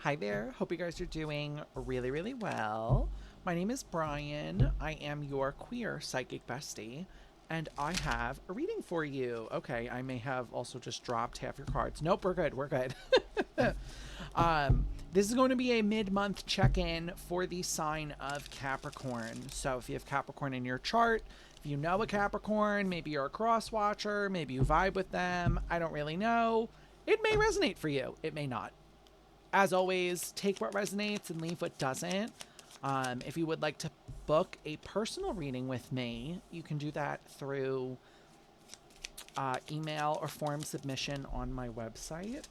Hi there. Hope you guys are doing really, really well. My name is Brian. I am your queer psychic bestie, and I have a reading for you. Okay, I may have also just dropped half your cards. Nope, we're good. We're good. This is going to be a mid-month check-in for the sign of Capricorn. So if you have Capricorn in your chart, if you know a Capricorn, maybe you're a cross watcher, maybe you vibe with them, I don't really know. It may resonate for you. It may not. As always, take what resonates and leave what doesn't. If you would like to book a personal reading with me, you can do that through email or form submission on my website.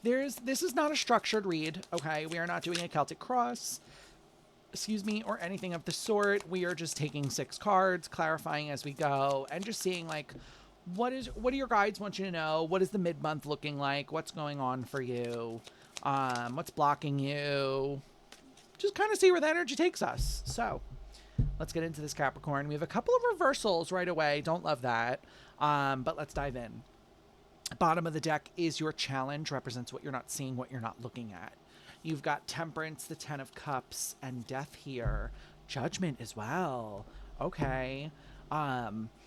This is not a structured read, okay? We are not doing a Celtic cross, or anything of the sort. We are just taking 6 cards, clarifying as we go, and just seeing like what do your guides want you to know? What is the mid-month looking like? What's going on for you? What's blocking you? Just kind of see where the energy takes us. So let's get into this Capricorn. We have a couple of reversals right away. Don't love that. But let's dive in. Bottom of the deck is your challenge, represents what you're not seeing, what you're not looking at. You've got Temperance, the 10 of Cups, and Death here. Judgment as well. Okay.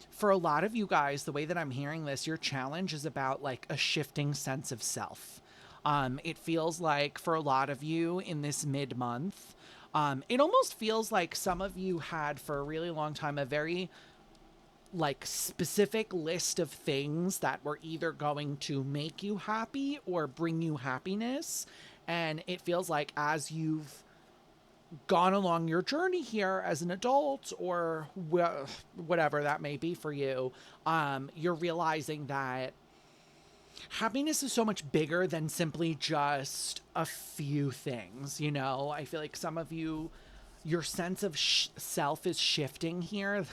For a lot of you guys, the way that I'm hearing this, your challenge is about like a shifting sense of self. It feels like for a lot of you in this mid-month, it almost feels like some of you had for a really long time a very like specific list of things that were either going to make you happy or bring you happiness. And it feels like as you've gone along your journey here as an adult or whatever that may be for you, you're realizing that happiness is so much bigger than simply just a few things. I feel like some of you, your sense of self is shifting here.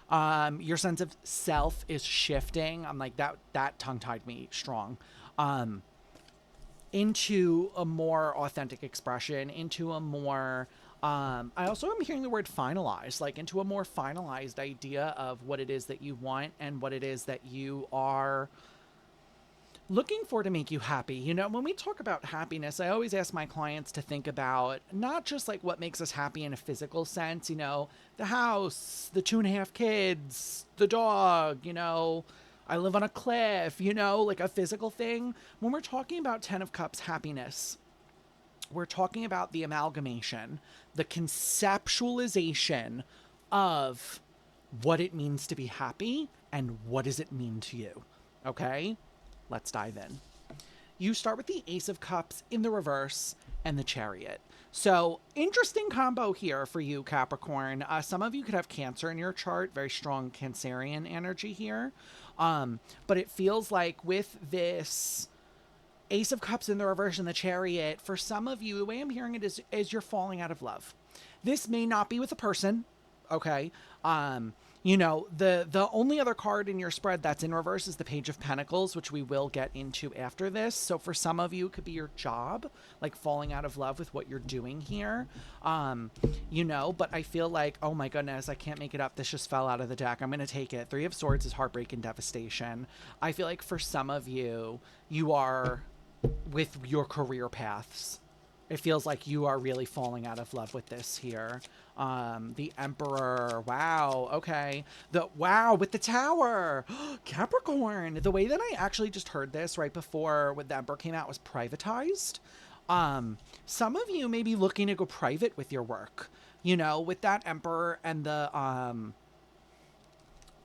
Your sense of self is shifting. I'm like, that tongue tied me strong. Into a more authentic expression, into a more, I also am hearing the word finalized, like into a more finalized idea of what it is that you want and what it is that you are looking for to make you happy. When we talk about happiness, I always ask my clients to think about not just like what makes us happy in a physical sense, the house, the 2.5 kids, the dog, I live on a cliff, like a physical thing. When we're talking about 10 of Cups happiness, we're talking about the amalgamation, the conceptualization of what it means to be happy and what does it mean to you. Okay? Let's dive in. You start with the Ace of Cups in the reverse and the Chariot. So, interesting combo here for you, Capricorn. Some of you could have Cancer in your chart, very strong Cancerian energy here. But it feels like with this Ace of Cups in the reverse and the Chariot, for some of you, the way I'm hearing it is you're falling out of love. This may not be with a person, okay? The only other card in your spread that's in reverse is the Page of Pentacles, which we will get into after this. So for some of you, it could be your job, like falling out of love with what you're doing here. But I feel like, oh my goodness, I can't make it up. This just fell out of the deck. I'm going to take it. 3 of Swords is heartbreak and devastation. I feel like for some of you, you are with your career paths. It feels like you are really falling out of love with this here. The Emperor. Wow. Okay. Wow, with the Tower. Capricorn. The way that I actually just heard this right before when the Emperor came out was privatized. Some of you may be looking to go private with your work. With that Emperor and the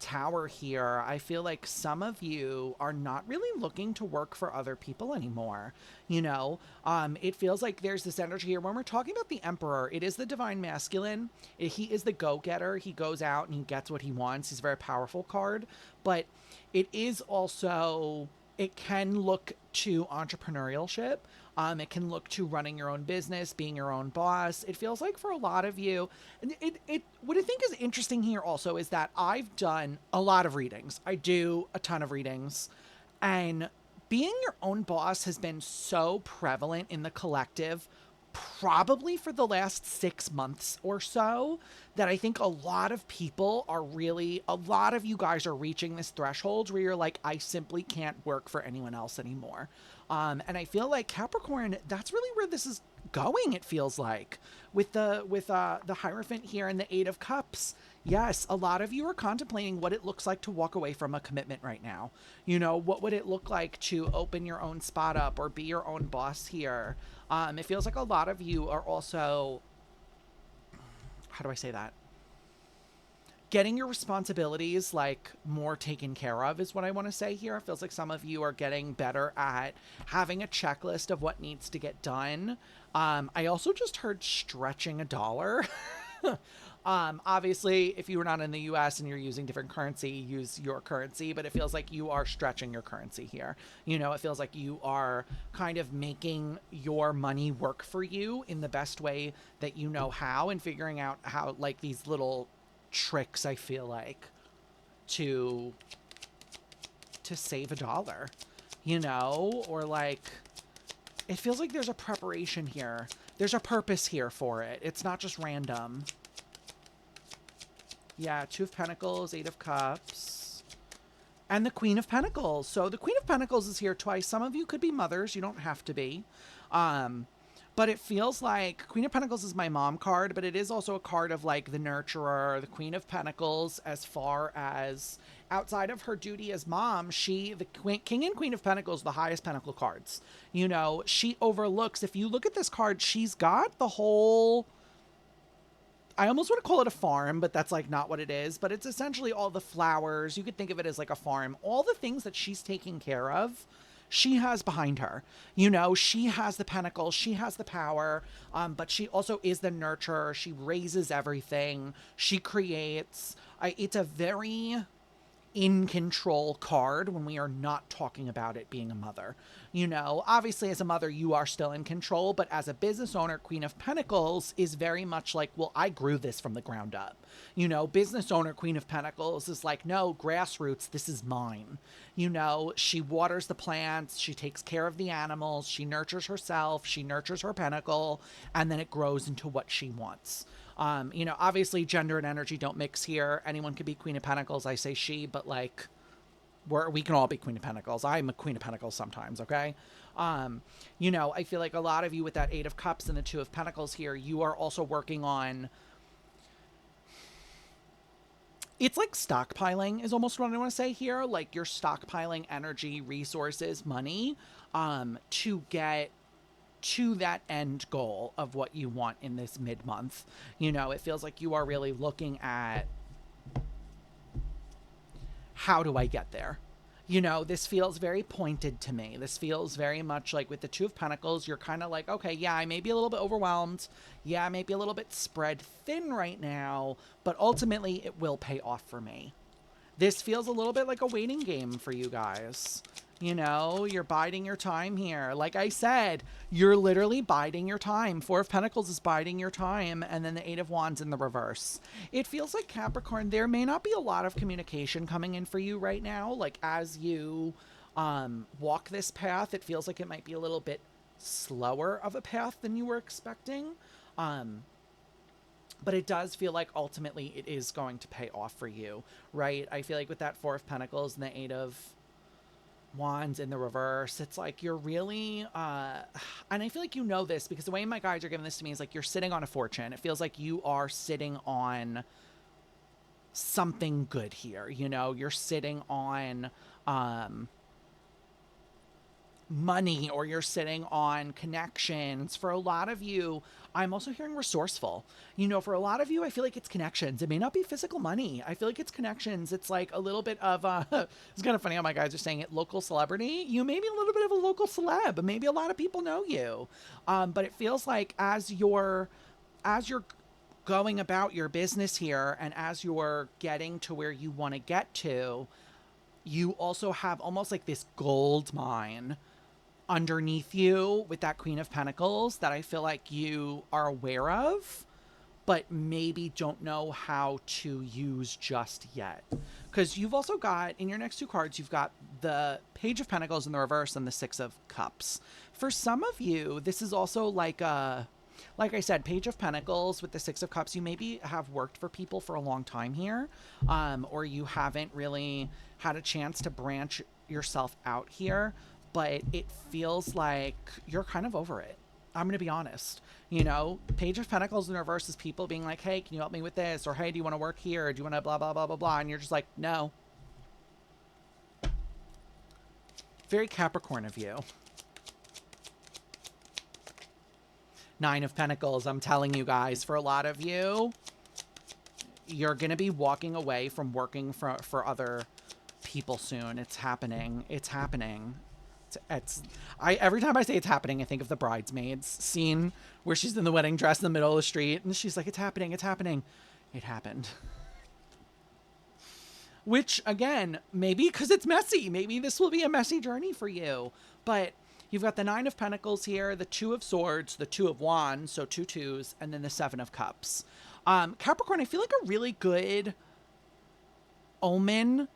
Tower here, I feel like some of you are not really looking to work for other people anymore. It feels like there's this energy here. When we're talking about the Emperor, it is the divine masculine. He is the go-getter. He goes out and he gets what he wants. He's a very powerful card, but it is also, it can look to entrepreneurship. It can look to running your own business, being your own boss. It feels like for a lot of you, what I think is interesting here also is that I've done a lot of readings. I do a ton of readings, and being your own boss has been so prevalent in the collective probably for the last 6 months or so that I think a lot of people are really, a lot of you guys are reaching this threshold where you're like, I simply can't work for anyone else anymore. And I feel like Capricorn, that's really where this is going. It feels like with the Hierophant here and the Eight of Cups. Yes, a lot of you are contemplating what it looks like to walk away from a commitment right now. You know, what would it look like to open your own spot up or be your own boss here? It feels like a lot of you are also, how do I say that? Getting your responsibilities like more taken care of is what I want to say here. It feels like some of you are getting better at having a checklist of what needs to get done. I also just heard stretching a dollar. Obviously, if you were not in the US and you're using different currency, use your currency, but it feels like you are stretching your currency here. You know, it feels like you are kind of making your money work for you in the best way that you know how, and figuring out how, like, these little tricks, I feel like, to save a dollar, you know, or like, it feels like there's a preparation here. There's a purpose here for it. It's not just random. Yeah, Two of Pentacles, Eight of Cups, and the Queen of Pentacles. So the Queen of Pentacles is here twice. Some of you could be mothers. You don't have to be. But it feels like Queen of Pentacles is my mom card, but it is also a card of like the nurturer, the Queen of Pentacles, as far as outside of her duty as mom, King and Queen of Pentacles, the highest pentacle cards. You know, she overlooks, if you look at this card, she's got the whole, I almost want to call it a farm, but that's like not what it is. But it's essentially all the flowers. You could think of it as like a farm. All the things that she's taking care of, she has behind her. You know, she has the pentacles, she has the power, but she also is the nurturer. She raises everything. She creates. It's a very in control card when we are not talking about it being a mother. You know, obviously as a mother, you are still in control, but as a business owner, Queen of Pentacles is very much like, well, I grew this from the ground up. You know, business owner, Queen of Pentacles is like, no, grassroots, this is mine. You know, she waters the plants, she takes care of the animals, she nurtures herself, she nurtures her pentacle, and then it grows into what she wants. You know, obviously gender and energy don't mix here. Anyone could be Queen of Pentacles. I say she, but like, we can all be Queen of Pentacles. I'm a Queen of Pentacles sometimes, okay? You know, I feel like a lot of you with that Eight of Cups and the Two of Pentacles here, you are also working on, it's like stockpiling is almost what I want to say here. Like you're stockpiling energy, resources, money, to get to that end goal of what you want in this mid-month. You know, it feels like you are really looking at, how do I get there? You know, this feels very pointed to me. This feels very much like with the Two of Pentacles, you're kind of like, okay, yeah, I may be a little bit overwhelmed. Yeah, I may be a little bit spread thin right now, but ultimately it will pay off for me. This feels a little bit like a waiting game for you guys. You know, you're biding your time here. Like I said, you're literally biding your time. Four of Pentacles is biding your time, and then the Eight of Wands in the reverse. It feels like, Capricorn, there may not be a lot of communication coming in for you right now. Like as you walk this path, it feels like it might be a little bit slower of a path than you were expecting. But it does feel like ultimately it is going to pay off for you, right? I feel like with that Four of Pentacles and the Eight of Wands in the reverse, it's like you're really, and I feel like you know this because the way my guides are giving this to me is like you're sitting on a fortune. It feels like you are sitting on something good here. You know, you're sitting on, money, or you're sitting on connections. For a lot of you, I'm also hearing resourceful. You know, for a lot of you, I feel like it's connections. It may not be physical money. I feel like it's connections. It's like a little bit of it's kind of funny how my guys are saying it, local celebrity. You may be a little bit of a local celeb. Maybe a lot of people know you. But it feels like as you're going about your business here, and as you're getting to where you want to get to, you also have almost like this gold mine underneath you with that Queen of Pentacles that I feel like you are aware of, but maybe don't know how to use just yet. Because you've also got, in your next two cards, you've got the Page of Pentacles in the reverse and the Six of Cups. For some of you, this is also like a, like I said, Page of Pentacles with the Six of Cups, you maybe have worked for people for a long time here, or you haven't really had a chance to branch yourself out here, but it feels like you're kind of over it. I'm going to be honest. You know, Page of Pentacles in reverse is people being like, hey, can you help me with this? Or, hey, do you want to work here? Do you want to blah, blah, blah, blah, blah? And you're just like, no. Very Capricorn of you. Nine of Pentacles, I'm telling you guys, for a lot of you, you're going to be walking away from working for other people soon. It's happening. It's happening. Every time I say it's happening, I think of the Bridesmaids scene where she's in the wedding dress in the middle of the street and she's like, it's happening, it's happening. It happened. Which, again, maybe because it's messy. Maybe this will be a messy journey for you. But you've got the Nine of Pentacles here, the Two of Swords, the Two of Wands, so 2 2s, and then the Seven of Cups. Capricorn, I feel like a really good omen,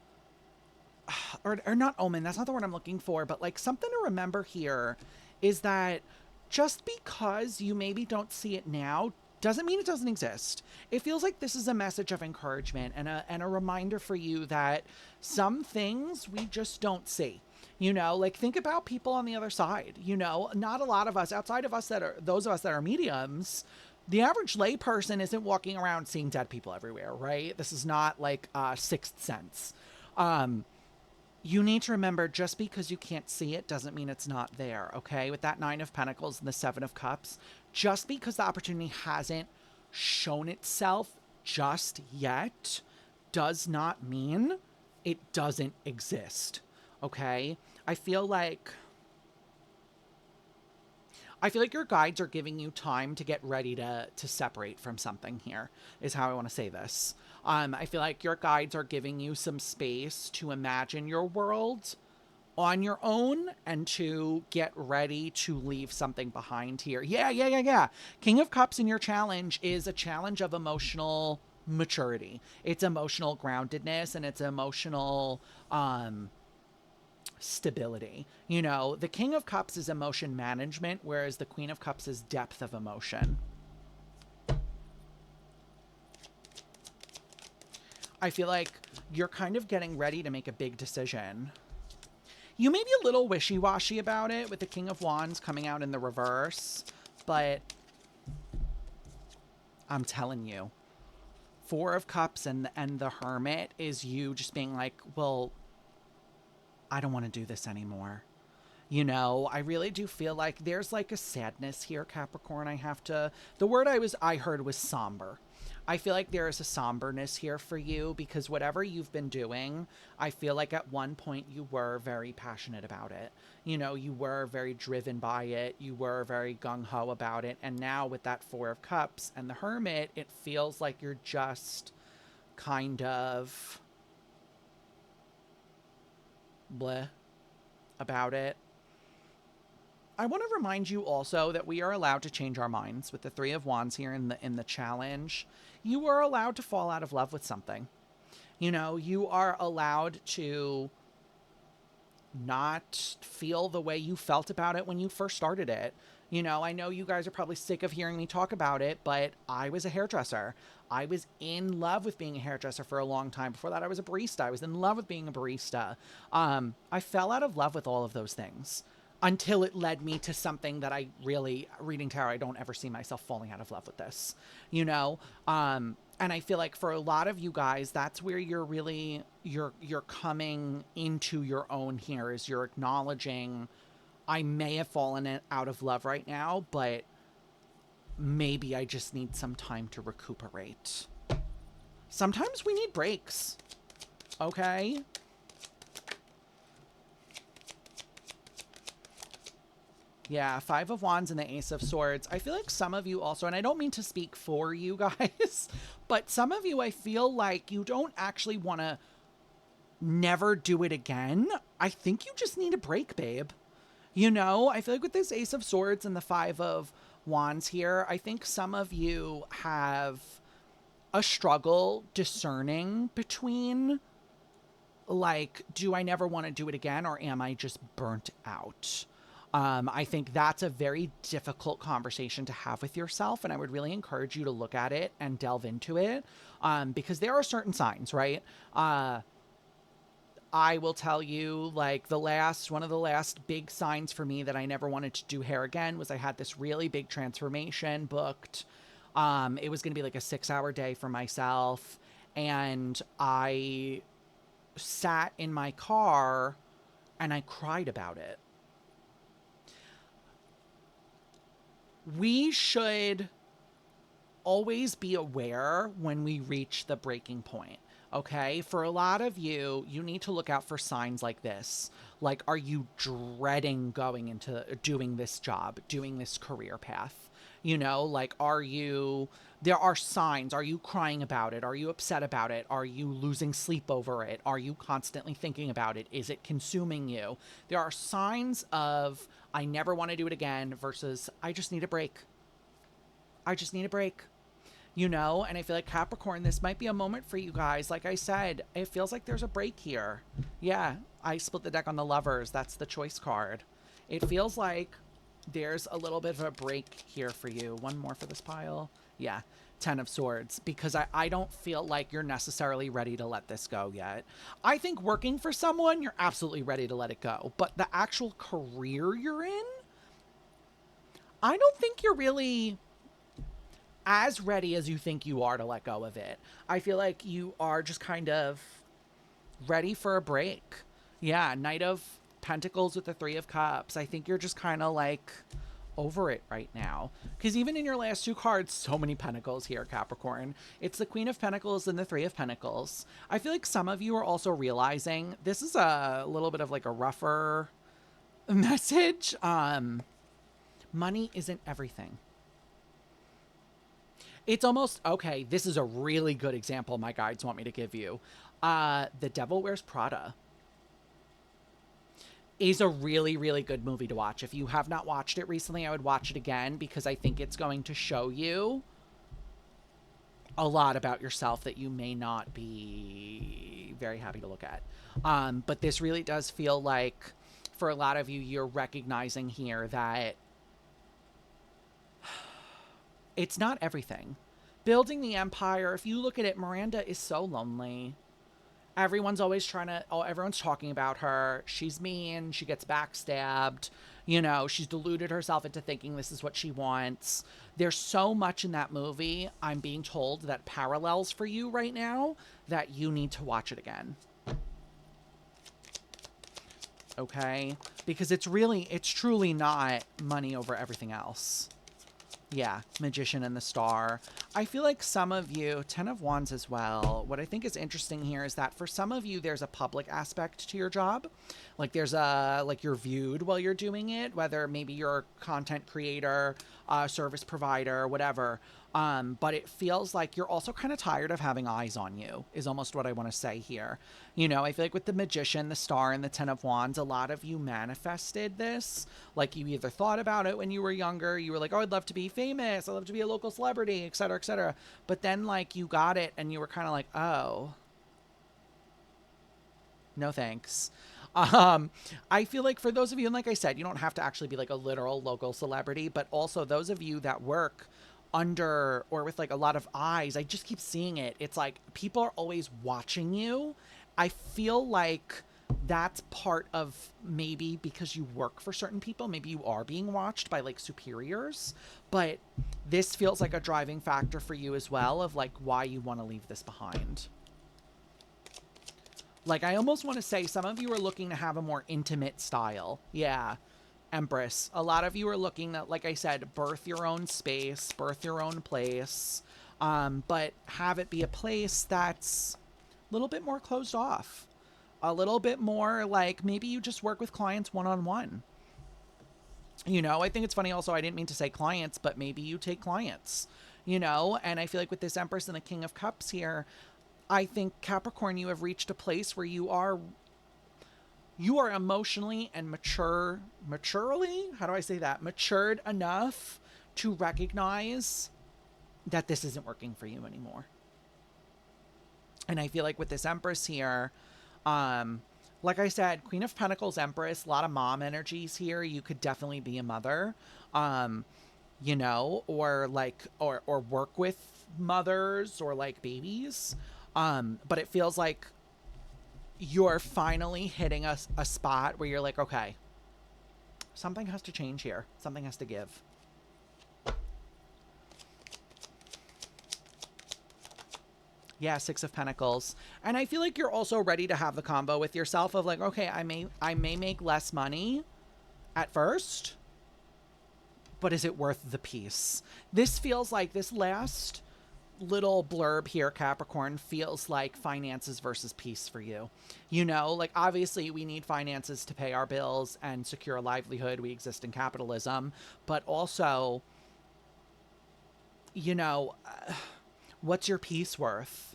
or not omen, that's not the word I'm looking for, but like something to remember here is that just because you maybe don't see it now doesn't mean it doesn't exist. It feels like this is a message of encouragement and a reminder for you that some things we just don't see. You know, like think about people on the other side. You know, not a lot of us, outside of us that are, those of us that are mediums, the average lay person isn't walking around seeing dead people everywhere, right? This is not like Sixth Sense. You need to remember, just because you can't see it doesn't mean it's not there, okay? With that Nine of Pentacles and the Seven of Cups, just because the opportunity hasn't shown itself just yet does not mean it doesn't exist, okay? I feel like your guides are giving you time to get ready to separate from something here, is how I want to say this. I feel like your guides are giving you some space to imagine your world on your own and to get ready to leave something behind here. Yeah. King of Cups in your challenge is a challenge of emotional maturity. It's emotional groundedness and it's emotional stability. You know, the King of Cups is emotion management, whereas the Queen of Cups is depth of emotion. I feel like you're kind of getting ready to make a big decision. You may be a little wishy-washy about it with the King of Wands coming out in the reverse, but I'm telling you, Four of Cups and the Hermit is you just being like, well, I don't want to do this anymore. You know, I really do feel like there's like a sadness here, Capricorn. The word I heard was somber. I feel like there is a somberness here for you because whatever you've been doing, I feel like at one point you were very passionate about it. You know, you were very driven by it. You were very gung-ho about it. And now with that Four of Cups and the Hermit, it feels like you're just kind of bleh about it. I want to remind you also that we are allowed to change our minds with the Three of Wands here in the challenge. You are allowed to fall out of love with something. You know, you are allowed to not feel the way you felt about it when you first started it. You know, I know you guys are probably sick of hearing me talk about it, but I was a hairdresser. I was in love with being a hairdresser for a long time. Before that, I was a barista. I was in love with being a barista. I fell out of love with all of those things until it led me to something that I really, reading tarot, I don't ever see myself falling out of love with this, you know? And I feel like for a lot of you guys, that's where you're really, you're coming into your own here, is you're acknowledging, I may have fallen out of love right now, but maybe I just need some time to recuperate. Sometimes we need breaks, okay? Yeah, Five of Wands and the Ace of Swords. I feel like some of you also, and I don't mean to speak for you guys, but some of you, I feel like you don't actually want to never do it again. I think you just need a break, babe. You know, I feel like with this Ace of Swords and the Five of Wands here, I think some of you have a struggle discerning between, like, do I never want to do it again, or am I just burnt out? I think that's a very difficult conversation to have with yourself. And I would really encourage you to look at it and delve into it, because there are certain signs, right? I will tell you, like, one of the last big signs for me that I never wanted to do hair again was I had this really big transformation booked. It was going to be like a 6-hour day for myself. And I sat in my car and I cried about it. We should always be aware when we reach the breaking point. Okay, for a lot of you, you need to look out for signs like this. Like, are you dreading going into doing this job, doing this career path? You know, like, there are signs. Are you crying about it? Are you upset about it? Are you losing sleep over it? Are you constantly thinking about it? Is it consuming you? There are signs of, I never want to do it again versus, I just need a break. I just need a break. You know, and I feel like Capricorn, this might be a moment for you guys. Like I said, it feels like there's a break here. Yeah, I split the deck on the Lovers. That's the choice card. It feels like there's a little bit of a break here for you. One more for this pile. Yeah, 10 of Swords. Because I don't feel like you're necessarily ready to let this go yet. I think working for someone, you're absolutely ready to let it go. But the actual career you're in, I don't think you're really as ready as you think you are to let go of it. I feel like you are just kind of ready for a break. Yeah, Knight of Pentacles with the Three of Cups. I think you're just kind of like over it right now. Because even in your last two cards, so many Pentacles here, Capricorn. It's the Queen of Pentacles and the Three of Pentacles. I feel like some of you are also realizing this is a little bit of like a rougher message. Money isn't everything. It's almost, okay, this is a really good example my guides want me to give you. The Devil Wears Prada is a really, really good movie to watch. If you have not watched it recently, I would watch it again because I think it's going to show you a lot about yourself that you may not be very happy to look at. But this really does feel like, for a lot of you, you're recognizing here that it's not everything. Building the empire, if you look at it, Miranda is so lonely. Everyone's talking about her. She's mean. She gets backstabbed. You know, she's deluded herself into thinking this is what she wants. There's so much in that movie, I'm being told, that parallels for you right now that you need to watch it again. Okay? Because it's truly not money over everything else. Yeah, Magician and the Star. I feel like some of you, 10 of Wands as well, what I think is interesting here is that for some of you, there's a public aspect to your job. Like you're viewed while you're doing it, whether maybe you're a content creator, service provider, whatever. But it feels like you're also kind of tired of having eyes on you, is almost what I want to say here. You know, I feel like with the Magician, the Star, and the 10 of Wands, a lot of you manifested this. Like, you either thought about it when you were younger, you were like, oh, I'd love to be famous, I'd love to be a local celebrity, etc., etc. But then, like, you got it, and you were kind of like, oh, no thanks. I feel like for those of you, and like I said, you don't have to actually be like a literal local celebrity, but also those of you that work under or with like a lot of eyes, I just keep seeing it. It's like people are always watching you. I feel like that's part of, maybe because you work for certain people, maybe you are being watched by like superiors, but this feels like a driving factor for you as well of like why you want to leave this behind. Like, I almost want to say some of you are looking to have a more intimate style. Yeah. Empress. A lot of you are looking to, like I said, birth your own space, birth your own place, but have it be a place that's a little bit more closed off. A little bit more like maybe you just work with clients one-on-one. You know, I think it's funny also, I didn't mean to say clients, but maybe you take clients, you know, and I feel like with this Empress and the King of Cups here, I think, Capricorn, you have reached a place where you are emotionally and matured enough to recognize that this isn't working for you anymore. And I feel like with this Empress here, Like I said, Queen of Pentacles, Empress, a lot of mom energies here. You could definitely be a mother, you know, or like, or work with mothers or like babies. But it feels like you're finally hitting a spot where you're like, okay, something has to change here. Something has to give. Yeah, Six of Pentacles. And I feel like you're also ready to have the combo with yourself of like, okay, I may make less money at first, but is it worth the peace? This feels like this last little blurb here, Capricorn, feels like finances versus peace for you. You know, like obviously we need finances to pay our bills and secure a livelihood. We exist in capitalism, but also, you know, what's your peace worth?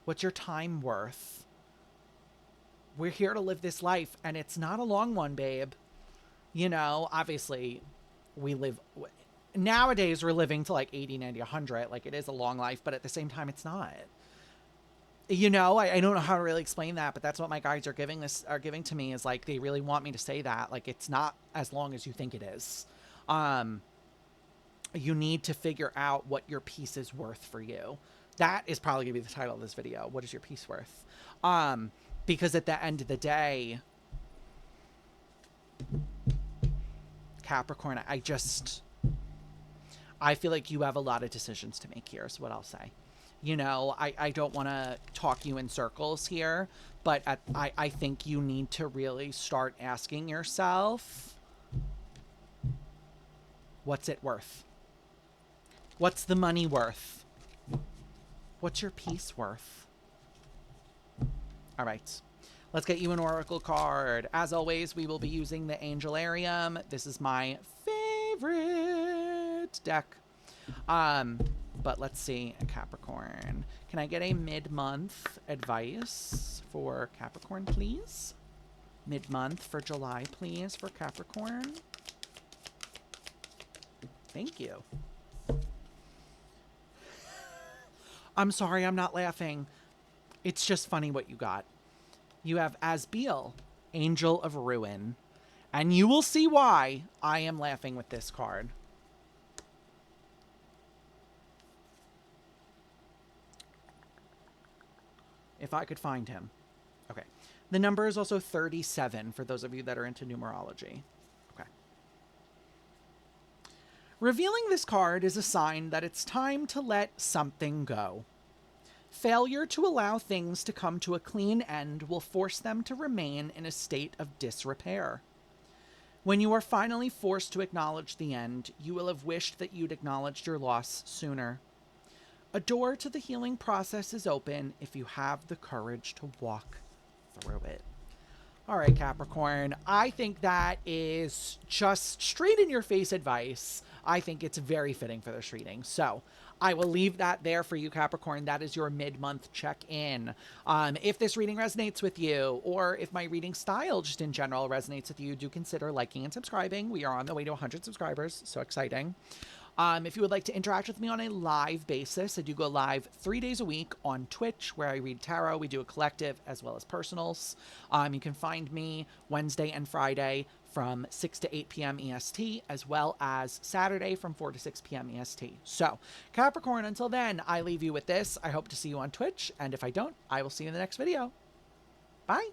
What's your time worth? We're here to live this life, and it's not a long one, babe. You know, obviously, we live... Nowadays, we're living to like 80, 90, 100. Like, it is a long life, but at the same time, it's not. You know, I don't know how to really explain that, but that's what my guides are giving to me, is like, they really want me to say that. Like, it's not as long as you think it is. You need to figure out what your peace is worth for you. That is probably going to be the title of this video. What is your peace worth? Because at the end of the day, Capricorn, I feel like you have a lot of decisions to make here is what I'll say. You know, I don't want to talk you in circles here, but I think you need to really start asking yourself, what's it worth? What's the money worth? What's your peace worth? All right. Let's get you an oracle card. As always, we will be using the Angelarium. This is my favorite deck. But let's see, Capricorn. Can I get a mid-month advice for Capricorn, please? Mid-month for July, please, for Capricorn. Thank you. I'm sorry, I'm not laughing. It's just funny what you got. You have Asbiel, Angel of Ruin. And you will see why I am laughing with this card. If I could find him. Okay. The number is also 37 for those of you that are into numerology. Okay. Revealing this card is a sign that it's time to let something go. Failure to allow things to come to a clean end will force them to remain in a state of disrepair. When you are finally forced to acknowledge the end, you will have wished that you'd acknowledged your loss sooner. A door to the healing process is open if you have the courage to walk through it. All right, Capricorn, I think that is just straight in your face advice. I think it's very fitting for this reading. So I will leave that there for you, Capricorn. That is your mid-month check-in. If this reading resonates with you, or if my reading style just in general resonates with you, do consider liking and subscribing. We are on the way to 100 subscribers. So exciting. If you would like to interact with me on a live basis, I do go live 3 days a week on Twitch, where I read tarot. We do a collective as well as personals. You can find me Wednesday and Friday from 6 to 8 p.m. EST, as well as Saturday from 4 to 6 p.m. EST. So, Capricorn, until then, I leave you with this. I hope to see you on Twitch, and if I don't, I will see you in the next video. Bye!